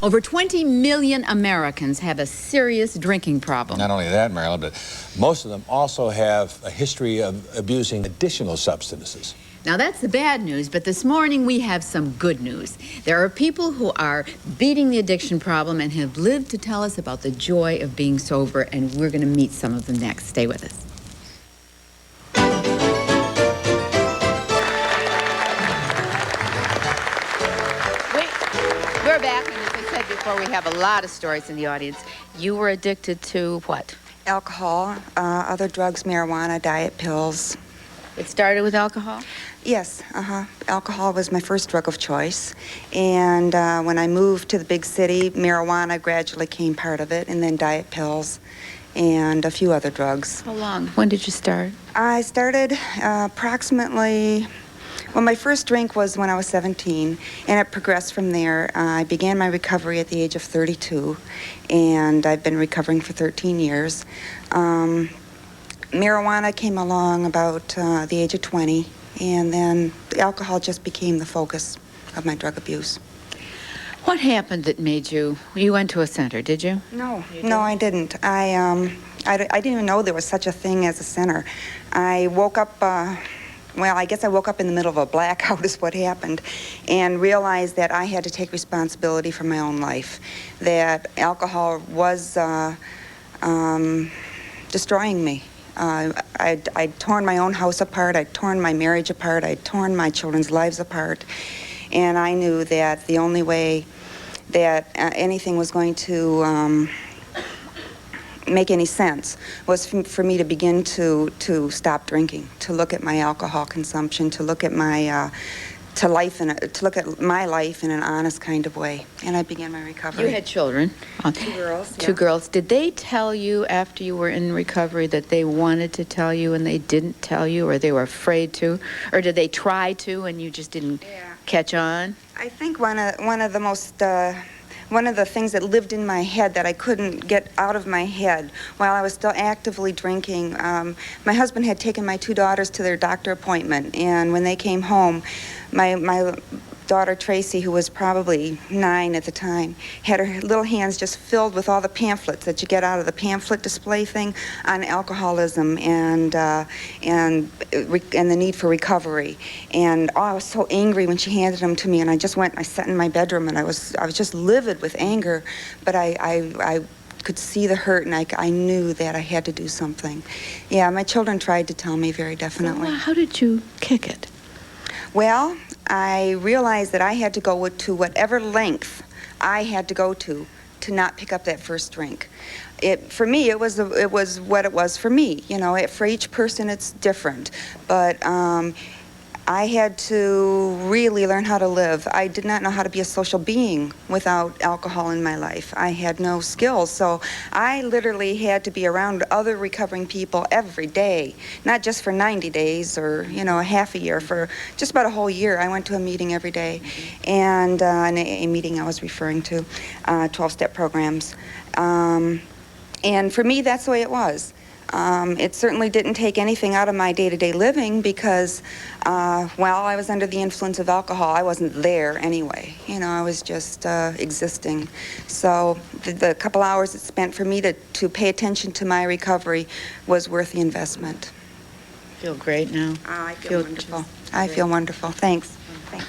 Over 20 million Americans have a serious drinking problem. Not only that, Marilyn, but most of them also have a history of abusing additional substances. Now, that's the bad news, but this morning we have some good news. There are people who are beating the addiction problem and have lived to tell us about the joy of being sober, and we're going to meet some of them next. Stay with us. We're back, and as I said before, we have a lot of stories in the audience. You were addicted to what? Alcohol, other drugs, marijuana, diet pills. It started with alcohol? Yes, alcohol was my first drug of choice. And when I moved to the big city, marijuana gradually came part of it, and then diet pills and a few other drugs. How long? When did you start? I started approximately... Well, my first drink was when I was 17, and it progressed from there. I began my recovery at the age of 32, and I've been recovering for 13 years. Marijuana came along about the age of 20, and then alcohol just became the focus of my drug abuse. What happened that made you went to a center, did you? No, I didn't. I didn't even know there was such a thing as a center. I woke up... Well, I guess I woke up in the middle of a blackout is what happened, and realized that I had to take responsibility for my own life, that alcohol was destroying me. I'd torn my own house apart, I'd torn my marriage apart, I'd torn my children's lives apart, and I knew that the only way that anything was going to make any sense was for me to begin to stop drinking, to look at my alcohol consumption, to look at my to look at my life in an honest kind of way. And I began my recovery. You had children. 2 girls. Two girls. Did they tell you after you were in recovery that they wanted to tell you and they didn't tell you, or they were afraid to, or did they try to and you just didn't catch on? I think one of the most one of the things that lived in my head that I couldn't get out of my head while I was still actively drinking, my husband had taken my 2 daughters to their doctor appointment, and when they came home, my daughter Tracy, who was probably 9 at the time, had her little hands just filled with all the pamphlets that you get out of the pamphlet display thing on alcoholism and the need for recovery. And I was so angry when she handed them to me, and I sat in my bedroom, and I was just livid with anger, but I could see the hurt, and I knew that I had to do something. Yeah, my children tried to tell me very definitely. So, how did you kick it? Well, I realized that I had to go to whatever length I had to go to not pick up that first drink. For me, it was what it was for me. You know, for each person, it's different. But I had to really learn how to live. I did not know how to be a social being without alcohol in my life. I had no skills, so I literally had to be around other recovering people every day, not just for 90 days or, a half a year, for just about a whole year. I went to a meeting every day, and an AA meeting I was referring to, 12-step programs. And for me, that's the way it was. It certainly didn't take anything out of my day-to-day living because while I was under the influence of alcohol, I wasn't there anyway. I was just existing. So the couple hours it spent for me to pay attention to my recovery was worth the investment. Feel great now. I feel wonderful. I feel wonderful. Thanks. Thanks.